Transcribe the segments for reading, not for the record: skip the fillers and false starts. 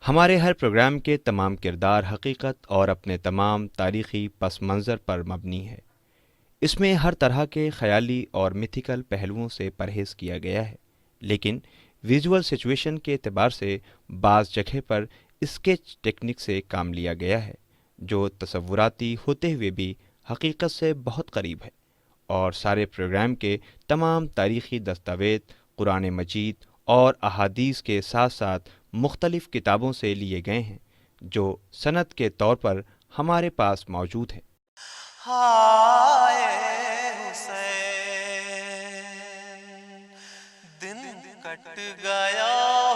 ہمارے ہر پروگرام کے تمام کردار حقیقت اور اپنے تمام تاریخی پس منظر پر مبنی ہے۔ اس میں ہر طرح کے خیالی اور میتھیکل پہلوؤں سے پرہیز کیا گیا ہے، لیکن ویژول سچویشن کے اعتبار سے بعض جگہ پر اسکیچ ٹیکنک سے کام لیا گیا ہے، جو تصوراتی ہوتے ہوئے بھی حقیقت سے بہت قریب ہے۔ اور سارے پروگرام کے تمام تاریخی دستاویز قرآن مجید اور احادیث کے ساتھ ساتھ مختلف کتابوں سے لیے گئے ہیں، جو سند کے طور پر ہمارے پاس موجود ہے۔ ہائے حسین، دن کٹ گیا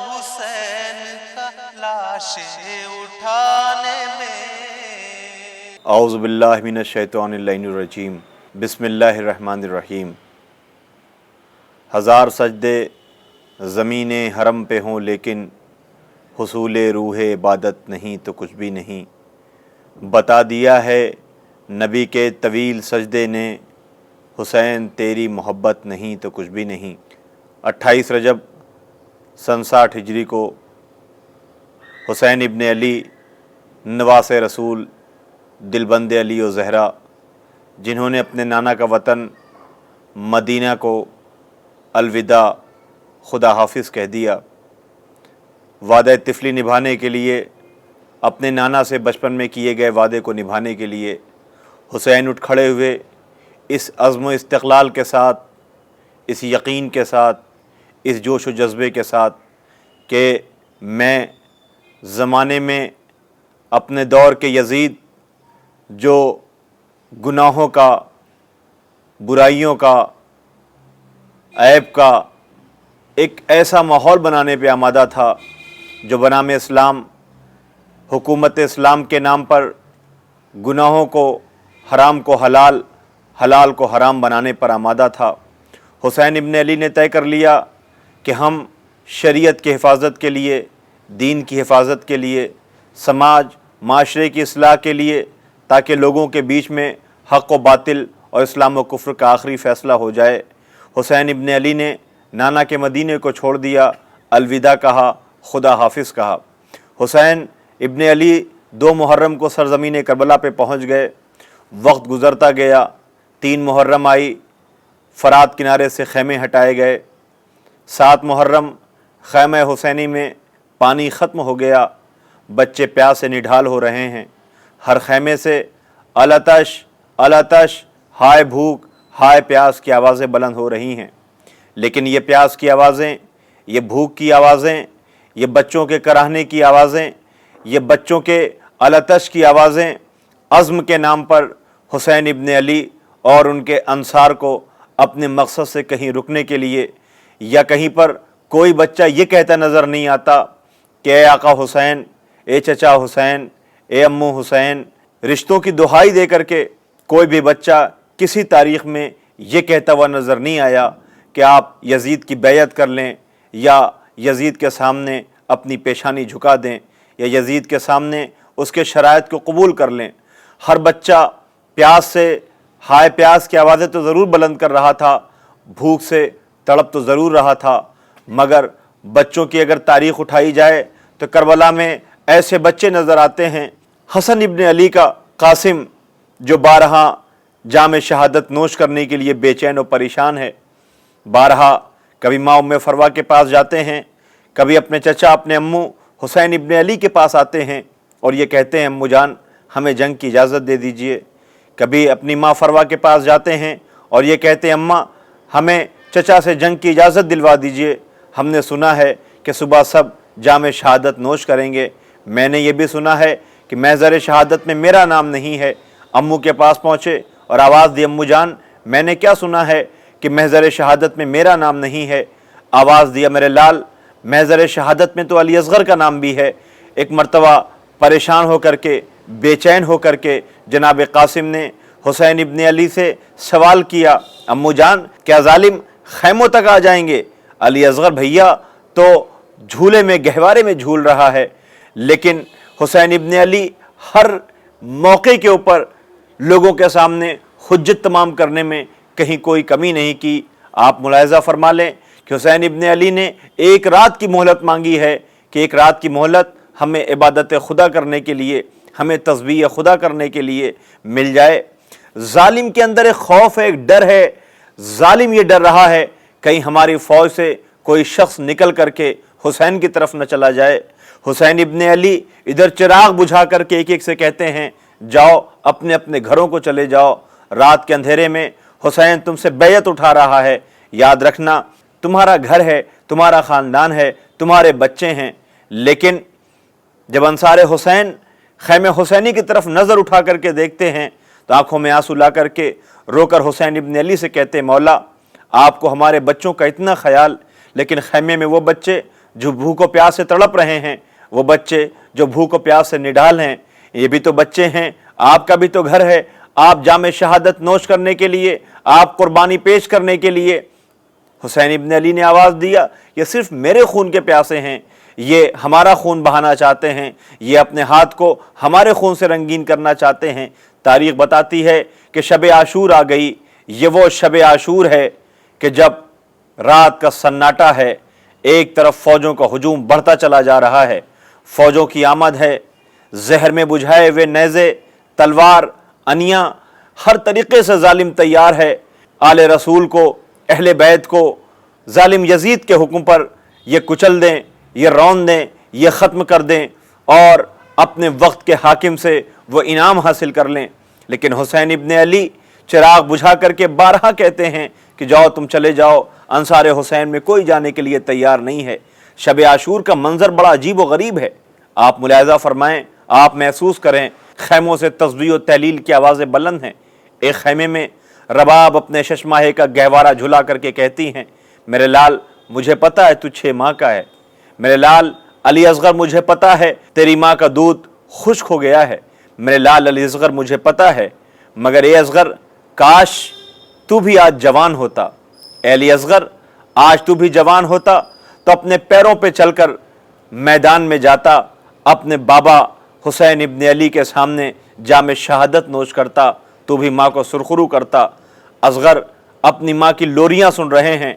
حسین کا لاش اٹھانے میں۔ اعوذ باللہ من الشیطان اللعین الرجیم، بسم اللہ الرحمن الرحیم۔ ہزار سجدے زمین حرم پہ ہوں لیکن حصول روح عبادت نہیں تو کچھ بھی نہیں۔ بتا دیا ہے نبی کے طویل سجدے نے، حسین تیری محبت نہیں تو کچھ بھی نہیں۔ 28 رجب سن 60 ہجری کو حسین ابن علی نواس رسول، دلبند علی و زہرا، جنہوں نے اپنے نانا کا وطن مدینہ کو الوداع، خدا حافظ کہہ دیا، وعدہ طفلی نبھانے کے لیے، اپنے نانا سے بچپن میں کیے گئے وعدے کو نبھانے کے لیے حسین اٹھ کھڑے ہوئے، اس عزم و استقلال کے ساتھ، اس یقین کے ساتھ، اس جوش و جذبے کے ساتھ کہ میں زمانے میں اپنے دور کے یزید جو گناہوں کا، برائیوں کا، عیب کا ایک ایسا ماحول بنانے پہ آمادہ تھا، جو بنام اسلام، حکومت اسلام کے نام پر گناہوں کو، حرام کو حلال، حلال کو حرام بنانے پر آمادہ تھا۔ حسین ابن علی نے طے کر لیا کہ ہم شریعت کی حفاظت کے لیے، دین کی حفاظت کے لیے، سماج معاشرے کی اصلاح کے لیے، تاکہ لوگوں کے بیچ میں حق و باطل اور اسلام و کفر کا آخری فیصلہ ہو جائے، حسین ابن علی نے نانا کے مدینے کو چھوڑ دیا، الوداع کہا، خدا حافظ کہا۔ حسین ابن علی 2 محرم کو سرزمین کربلا پہ پہنچ گئے۔ وقت گزرتا گیا، 3 محرم آئی، فرات کنارے سے خیمے ہٹائے گئے۔ 7 محرم خیمہ حسینی میں پانی ختم ہو گیا، بچے پیاس سے نڈھال ہو رہے ہیں۔ ہر خیمے سے الاتش الاتش، ہائے بھوک، ہائے پیاس کی آوازیں بلند ہو رہی ہیں۔ لیکن یہ پیاس کی آوازیں، یہ بھوک کی آوازیں، یہ بچوں کے کراہنے کی آوازیں، یہ بچوں کے الاتش کی آوازیں عزم کے نام پر حسین ابن علی اور ان کے انصار کو اپنے مقصد سے کہیں رکنے کے لیے، یا کہیں پر کوئی بچہ یہ کہتا نظر نہیں آتا کہ اے آقا حسین، اے چچا حسین، اے امو حسین۔ رشتوں کی دہائی دے کر کے کوئی بھی بچہ کسی تاریخ میں یہ کہتا ہوا نظر نہیں آیا کہ آپ یزید کی بیعت کر لیں، یا یزید کے سامنے اپنی پیشانی جھکا دیں، یا یزید کے سامنے اس کے شرائط کو قبول کر لیں۔ ہر بچہ پیاس سے، ہائے پیاس کی آوازیں تو ضرور بلند کر رہا تھا، بھوک سے تڑپ تو ضرور رہا تھا، مگر بچوں کی اگر تاریخ اٹھائی جائے تو کربلا میں ایسے بچے نظر آتے ہیں۔ حسن ابن علی کا قاسم، جو بارہا جام شہادت نوش کرنے کے لیے بے چین و پریشان ہے، بارہا کبھی ماں ام فروا کے پاس جاتے ہیں، کبھی اپنے چچا، اپنے امو حسین ابن علی کے پاس آتے ہیں اور یہ کہتے ہیں امو جان ہمیں جنگ کی اجازت دے دیجئے۔ کبھی اپنی ماں فروا کے پاس جاتے ہیں اور یہ کہتے ہیں اماں ہمیں چچا سے جنگ کی اجازت دلوا دیجئے، ہم نے سنا ہے کہ صبح سب جام شہادت نوش کریں گے، میں نے یہ بھی سنا ہے کہ محضر شہادت میں میرا نام نہیں ہے۔ امو کے پاس پہنچے اور آواز دی امو جان میں نے کیا سنا ہے کہ محضر شہادت میں میرا نام نہیں ہے۔ آواز دیا میرے لال، محضر شہادت میں تو علی اصغر کا نام بھی ہے۔ ایک مرتبہ پریشان ہو کر کے، بے چین ہو کر کے جناب قاسم نے حسین ابن علی سے سوال کیا، امو جان کیا ظالم خیموں تک آ جائیں گے؟ علی اصغر بھیا تو جھولے میں، گہوارے میں جھول رہا ہے۔ لیکن حسین ابن علی ہر موقع کے اوپر لوگوں کے سامنے حجت تمام کرنے میں کہیں کوئی کمی نہیں کی۔ آپ ملاحظہ فرما لیں کہ حسین ابن علی نے ایک رات کی مہلت مانگی ہے کہ ایک رات کی مہلت ہمیں عبادت خدا کرنے کے لیے، ہمیں تسبیح خدا کرنے کے لیے مل جائے۔ ظالم کے اندر ایک خوف ہے، ایک ڈر ہے۔ ظالم یہ ڈر رہا ہے کہیں ہماری فوج سے کوئی شخص نکل کر کے حسین کی طرف نہ چلا جائے۔ حسین ابن علی ادھر چراغ بجھا کر کے ایک ایک سے کہتے ہیں جاؤ اپنے اپنے گھروں کو چلے جاؤ۔ رات کے اندھیرے میں حسین تم سے بیعت اٹھا رہا ہے، یاد رکھنا تمہارا گھر ہے، تمہارا خاندان ہے، تمہارے بچے ہیں۔ لیکن جب انصار حسین خیمہ حسینی کی طرف نظر اٹھا کر کے دیکھتے ہیں تو آنکھوں میں آنسو لا کر کے رو کر حسین ابن علی سے کہتے مولا آپ کو ہمارے بچوں کا اتنا خیال، لیکن خیمے میں وہ بچے جو بھوک و پیاس سے تڑپ رہے ہیں، وہ بچے جو بھوک و پیاس سے نڈال ہیں، یہ بھی تو بچے ہیں، آپ کا بھی تو گھر ہے، آپ جام شہادت نوش کرنے کے لیے، آپ قربانی پیش کرنے کے لیے۔ حسین ابن علی نے آواز دیا یہ صرف میرے خون کے پیاسے ہیں، یہ ہمارا خون بہانا چاہتے ہیں، یہ اپنے ہاتھ کو ہمارے خون سے رنگین کرنا چاہتے ہیں۔ تاریخ بتاتی ہے کہ شب عاشور آ گئی۔ یہ وہ شب عاشور ہے کہ جب رات کا سناٹا ہے، ایک طرف فوجوں کا ہجوم بڑھتا چلا جا رہا ہے، فوجوں کی آمد ہے، زہر میں بجھائے ہوئے نیزے، تلوار، انیاں، ہر طریقے سے ظالم تیار ہے آل رسول کو، اہل بیت کو ظالم یزید کے حکم پر یہ کچل دیں، یہ رون دیں، یہ ختم کر دیں اور اپنے وقت کے حاکم سے وہ انعام حاصل کر لیں۔ لیکن حسین ابن علی چراغ بجھا کر کے بارہا کہتے ہیں کہ جاؤ تم چلے جاؤ، انصار حسین میں کوئی جانے کے لیے تیار نہیں ہے۔ شب عاشور کا منظر بڑا عجیب و غریب ہے، آپ ملاحظہ فرمائیں، آپ محسوس کریں، خیموں سے تسبیح و تہلیل کی آوازیں بلند ہیں۔ ایک خیمے میں رباب اپنے ششماہے کا گہوارہ جھلا کر کے کہتی ہیں میرے لال مجھے پتا ہے تو 6 ماہ کا ہے، میرے لال علی اصغر مجھے پتا ہے تیری ماں کا دودھ خشک ہو گیا ہے، میرے لال علی اصغر مجھے پتا ہے، مگر اے اصغر کاش تو بھی آج جوان ہوتا، اے علی اصغر آج تو بھی جوان ہوتا تو اپنے پیروں پہ چل کر میدان میں جاتا، اپنے بابا حسین ابن علی کے سامنے جام شہادت نوش کرتا، تو بھی ماں کو سرخرو کرتا۔ اصغر اپنی ماں کی لوریاں سن رہے ہیں،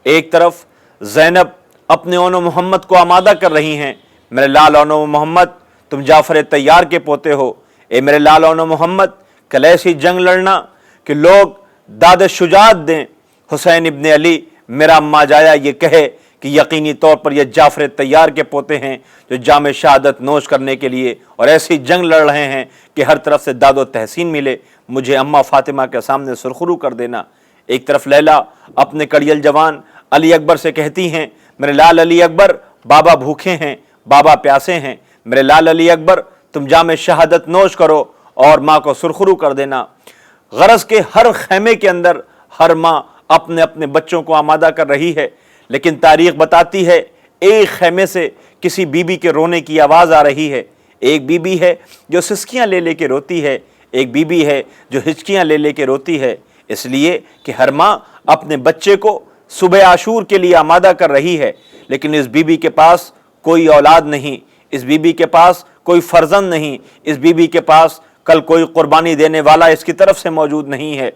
ایک طرف زینب اپنے اون و محمد کو آمادہ کر رہی ہیں، میرے لال اون و محمد تم جعفر طیار کے پوتے ہو، اے میرے لال اون و محمد کل ایسی جنگ لڑنا کہ لوگ داد شجاعت دیں، حسین ابن علی میرا اماں جایا یہ کہے کہ یقینی طور پر یہ جعفر طیار کے پوتے ہیں جو جام شہادت نوش کرنے کے لیے اور ایسی جنگ لڑ رہے ہیں کہ ہر طرف سے داد و تحسین ملے، مجھے اماں فاطمہ کے سامنے سرخرو کر دینا۔ ایک طرف لیلا اپنے کڑیل جوان علی اکبر سے کہتی ہیں میرے لال علی اکبر بابا بھوکے ہیں، بابا پیاسے ہیں، میرے لال علی اکبر تم جام شہادت نوش کرو اور ماں کو سرخرو کر دینا۔ غرض کے ہر خیمے کے اندر ہر ماں اپنے اپنے بچوں کو آمادہ کر رہی ہے، لیکن تاریخ بتاتی ہے ایک خیمے سے کسی بی بی کے رونے کی آواز آ رہی ہے، ایک بی بی ہے جو سسکیاں لے لے کے روتی ہے، ایک بی بی ہے جو ہچکیاں لے لے کے روتی ہے، اس لیے کہ ہر ماں اپنے بچے کو صبح عاشور کے لیے آمادہ کر رہی ہے، لیکن اس بی بی کے پاس کوئی اولاد نہیں، اس بی بی کے پاس کوئی فرزند نہیں، اس بی بی کے پاس کل کوئی قربانی دینے والا اس کی طرف سے موجود نہیں ہے۔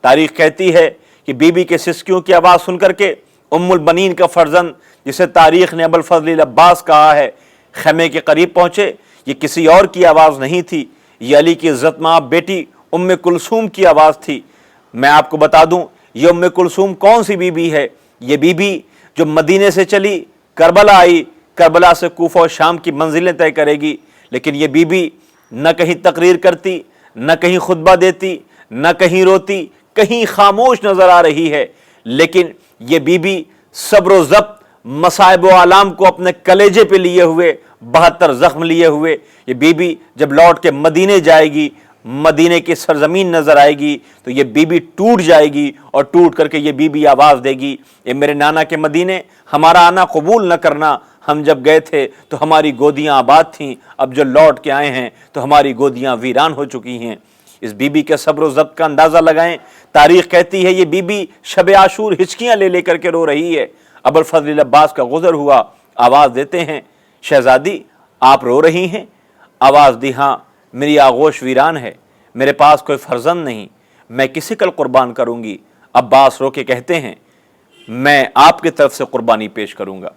تاریخ کہتی ہے کہ بی بی کے سسکیوں کی آواز سن کر کے ام البنین کا فرزند جسے تاریخ نے ابوالفضل العباس کہا ہے خیمے کے قریب پہنچے، یہ کسی اور کی آواز نہیں تھی، یہ علی کی عزت مآب بیٹی ام کلثوم کی آواز تھی۔ میں آپ کو بتا دوں یہ ام کلثوم کون سی بی بی ہے، یہ بی بی جو مدینے سے چلی کربلا آئی، کربلا سے کوفہ و شام کی منزلیں طے کرے گی، لیکن یہ بی بی نہ کہیں تقریر کرتی، نہ کہیں خطبہ دیتی، نہ کہیں روتی، کہیں خاموش نظر آ رہی ہے، لیکن یہ بی بی صبر و ضبط مصائب و آلام کو اپنے کلیجے پہ لیے ہوئے، 72 زخم لیے ہوئے یہ بی بی جب لوٹ کے مدینے جائے گی، مدینے کی سرزمین نظر آئے گی تو یہ بی بی ٹوٹ جائے گی اور ٹوٹ کر کے یہ بی بی آواز دے گی اے میرے نانا کے مدینے ہمارا آنا قبول نہ کرنا، ہم جب گئے تھے تو ہماری گودیاں آباد تھیں، اب جو لوٹ کے آئے ہیں تو ہماری گودیاں ویران ہو چکی ہیں۔ اس بی بی کے صبر و ضبط کا اندازہ لگائیں، تاریخ کہتی ہے یہ بی بی شب عاشور ہچکیاں لے لے کر کے رو رہی ہے۔ ابوالفضل العباس کا گزر ہوا، آواز دیتے ہیں شہزادی آپ رو رہی ہیں؟ آواز دی ہاں، میری آغوش ویران ہے، میرے پاس کوئی فرزند نہیں، میں کسی کل قربان کروں گی۔ عباس رو کے کہتے ہیں میں آپ کی طرف سے قربانی پیش کروں گا۔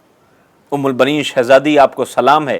ام البنین شہزادی آپ کو سلام ہے،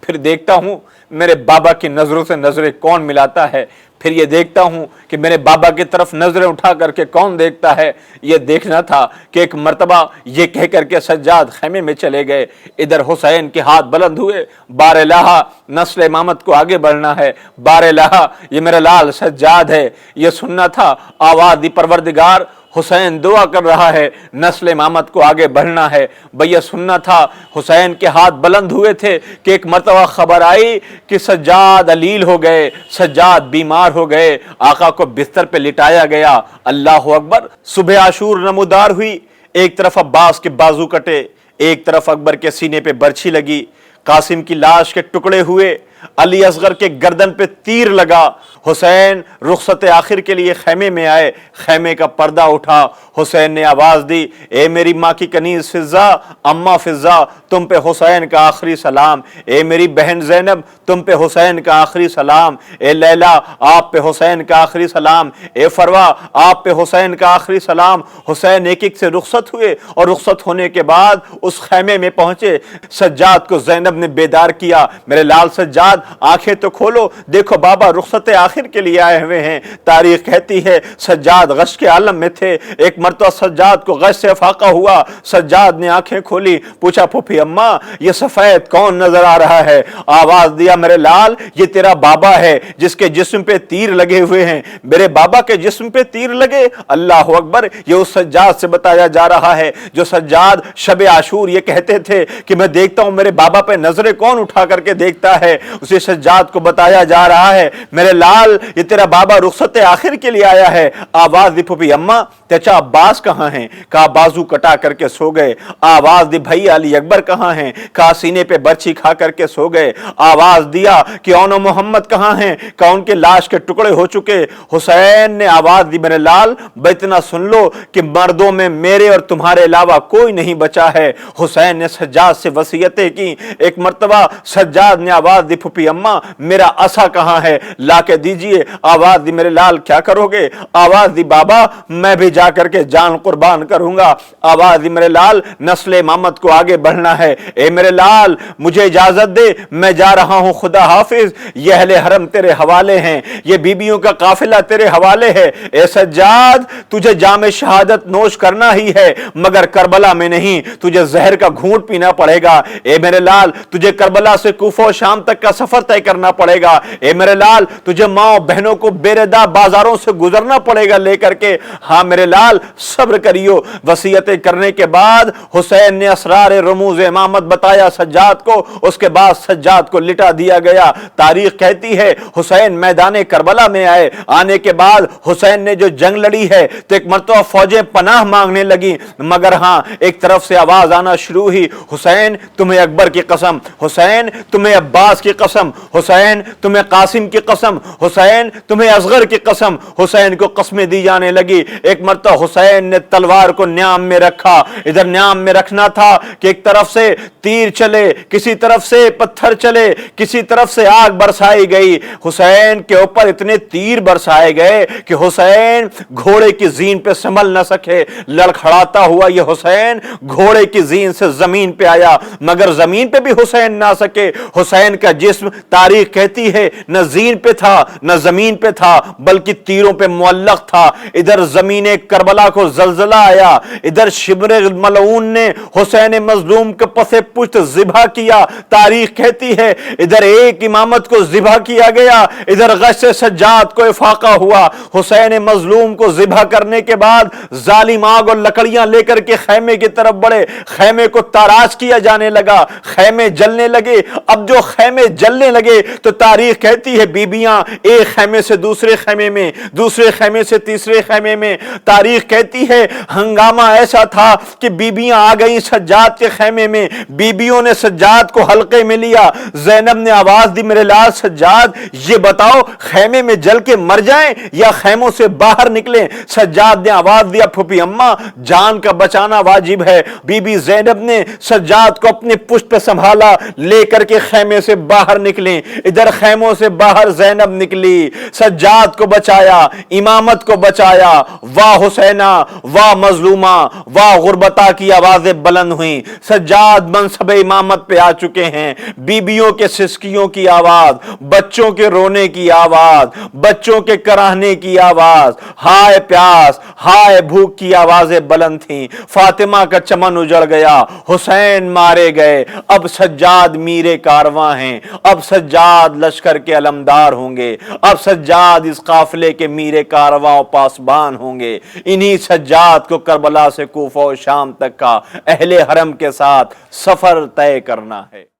پھر دیکھتا ہوں میرے بابا کی نظروں سے نظریں کون ملاتا ہے، پھر یہ دیکھتا ہوں کہ میرے بابا کی طرف نظریں اٹھا کر کے کون دیکھتا ہے۔ یہ دیکھنا تھا کہ ایک مرتبہ یہ کہہ کر کے سجاد خیمے میں چلے گئے، ادھر حسین کے ہاتھ بلند ہوئے، بار الہ نسل امامت کو آگے بڑھنا ہے، بار الہ یہ میرا لال سجاد ہے۔ یہ سننا تھا آواز دی پروردگار حسین دعا کر رہا ہے، نسل امامت کو آگے بڑھنا ہے۔ بھیا سننا تھا حسین کے ہاتھ بلند ہوئے تھے کہ ایک مرتبہ خبر آئی کہ سجاد علیل ہو گئے، سجاد بیمار ہو گئے، آقا کو بستر پہ لٹایا گیا۔ اللہ اکبر، صبح عاشور نمودار ہوئی، ایک طرف عباس کے بازو کٹے، ایک طرف اکبر کے سینے پہ برچھی لگی، قاسم کی لاش کے ٹکڑے ہوئے، علی اصغر کے گردن پہ تیر لگا۔ حسین رخصت آخر کے لیے خیمے میں آئے، خیمے کا پردہ اٹھا، حسین نے آواز دی، اے میری ماں کی کنیز فضہ، اماں فضہ، تم پہ حسین کا آخری سلام، اے میری بہن زینب تم پہ حسین کا آخری سلام، اے لیلا آپ پہ حسین کا آخری سلام، اے فروا آپ پہ حسین کا آخری سلام۔ حسین ایک ایک سے رخصت ہوئے اور رخصت ہونے کے بعد اس خیمے میں پہنچے۔ سجاد کو زینب نے بیدار کیا، میرے لال سجاد آنکھیں تو کھولو، دیکھو بابا رخصت آخر کے لیے آئے ہوئے ہیں۔ تاریخ کہتی ہے سجاد غش کے عالم میں تھے، ایک مرتبہ سجاد کو غش سے فاقہ ہوا، سجاد نے آنکھیں کھولی، پوچھا پھوپھی اماں یہ سفید کون نظر آ رہا ہے؟ آواز دیا میرے لال یہ تیرا بابا ہے جس کے جسم پہ تیر لگے ہوئے ہیں۔ میرے بابا کے جسم پہ تیر لگے؟ اللہ اکبر، یہ اس سجاد سے بتایا جا رہا ہے جو سجاد شب عاشور یہ کہتے تھے کہ میں دیکھتا ہوں میرے بابا پہ نظریں کون اٹھا کر کے دیکھتا ہے، اسے سجاد کو بتایا جا رہا ہے میرے لال یہ تیرا بابا رخصت آخر کے لیے آیا ہے۔ آواز دی پھوپھی اماں چچا عباس کہاں ہیں؟ کہا بازو کٹا کر کے سو گئے۔ آواز دی بھائی علی اکبر کہاں ہیں؟ کہا سینے پہ برچھی کھا کر کے سو گئے۔ آواز دیا کہ اون و محمد کہاں ہیں؟ کہا ان کے لاش کے ٹکڑے ہو چکے۔ حسین نے آواز دی میرے لال اتنا سن لو کہ مردوں میں میرے اور تمہارے علاوہ کوئی نہیں بچا ہے۔ حسین نے سجاد سے وصیتیں کی۔ ایک مرتبہ سجاد نے آواز دی پھوپھی اماں میرا عصا کہاں ہے؟ لا کے دیجئے۔ آواز دی میرے لال کیا کرو گے؟ آواز دی بابا میں بھی جا کر کے جان قربان کروں گا۔ آواز دی میرے لال نسل امامت کو آگے بڑھنا ہے۔ اے میرے لال مجھے اجازت دے میں جا رہا ہوں، خدا حافظ، یہ اہل حرم تیرے حوالے ہیں، یہ بیبیوں کا قافلہ تیرے حوالے ہے۔ اے سجاد تجھے جام شہادت نوش کرنا ہی ہے مگر کربلا میں نہیں، تجھے زہر کا گھونٹ پینا پڑے گا۔ اے میرے لال تجھے کربلا سے کوفہ و شام تک کا سفر طے کرنا پڑے گا۔ اے میرے لال تجھے ماں و بہنوں کو بیردا بازاروں سے گزرنا پڑے گا لے کر کے۔ ہاں میرے لال صبر کریو۔ وصیتیں کرنے کے بعد حسین نے اسرار رموز امامت بتایا سجاد کو، اس کے بعد سجاد کو لٹا دیا گیا۔ تاریخ کہتی ہے حسین میدان کربلا میں آئے، آنے کے بعد حسین نے جو جنگ لڑی ہے تو ایک مرتبہ فوجیں پناہ مانگنے لگی، مگر ہاں ایک طرف سے آواز آنا شروع ہوئی، حسین تمہیں اکبر کی قسم، حسین تمہیں عباس کی قسم، حسین تمہیں قاسم کی قسم، حسین تمہیں اصغر کی قسم۔ حسین کو قسمیں دی جانے لگی۔ ایک مرتبہ حسین نے تلوار کو نیام میں رکھا، ادھر نیام میں رکھنا تھا کہ ایک طرف سے تیر چلے، کسی طرف سے پتھر چلے، کسی طرف سے آگ برسائی گئی۔ حسین کے اوپر اتنے تیر برسائے گئے کہ حسین گھوڑے کی زین پہ سنبھل نہ سکے، لڑکھڑاتا ہوا یہ حسین گھوڑے کی زین سے زمین پہ آیا، مگر زمین پہ بھی حسین نہ سکے۔ حسین کا جسم تاریخ کہتی ہے نہ زین پہ تھا نہ زمین پہ تھا بلکہ تیروں پہ معلق تھا۔ ادھر زمین کربلا کو زلزلہ آیا، ادھر شبر ملعون نے حسین مظلوم کے پس پشت ذبح کیا۔ تاریخ کہتی ہے ادھر ایک امامت کو ذبح کیا گیا، ادھر غش سجاد کو افاقہ ہوا۔ حسین مظلوم کو ذبح کرنے کے بعد ظالم آگ اور لکڑیاں لے کر کے خیمے کی طرف بڑھے، خیمے کو تاراج کیا جانے لگا، خیمے جلنے لگے۔ اب جو خیمے جلنے لگے تو تاریخ کہتی ہے بیبیاں ایک خیمے سے دوسرے خیمے میں، دوسرے خیمے سے تیسرے خیمے میں۔ تاریخ کہتی ہے ہنگامہ ایسا تھا کہ بیبیاں آ گئیں سجاد کے خیمے میں، بیبیوں نے سجاد کو حلقے میں لیا۔ زینب نے آواز دی میرے لال سجاد یہ بتاؤ خیمے میں جل کے مر جائیں یا خیموں سے باہر نکلیں؟ سجاد نے آواز دیا پھوپھی اماں جان کا بچانا واجب ہے۔ بی بی زینب نے سجاد کو اپنے پشت پہ سنبھالا، لے کر کے خیمے سے باہر باہر نکلیں، ادھر خیموں سے باہر زینب نکلی، سجاد کو بچایا، امامت کو بچایا۔ واہ حسینہ، واہ مظلومہ، واہ غربتا کی آوازیں بلند ہوئیں۔ سجاد منصب امامت پہ آ چکے ہیں، بیبیوں کے سسکیوں کی آواز، بچوں کے رونے کی آواز، بچوں کے کراہنے کی آواز، ہائے پیاس ہائے بھوک کی آوازیں بلند تھیں۔ فاطمہ کا چمن اجڑ گیا، حسین مارے گئے، اب سجاد میرے کارواں ہیں، اب سجاد لشکر کے علمدار ہوں گے، اب سجاد اس قافلے کے میرے کارواں و پاسبان ہوں گے۔ انہی سجاد کو کربلا سے کوفہ و شام تک کا اہل حرم کے ساتھ سفر طے کرنا ہے۔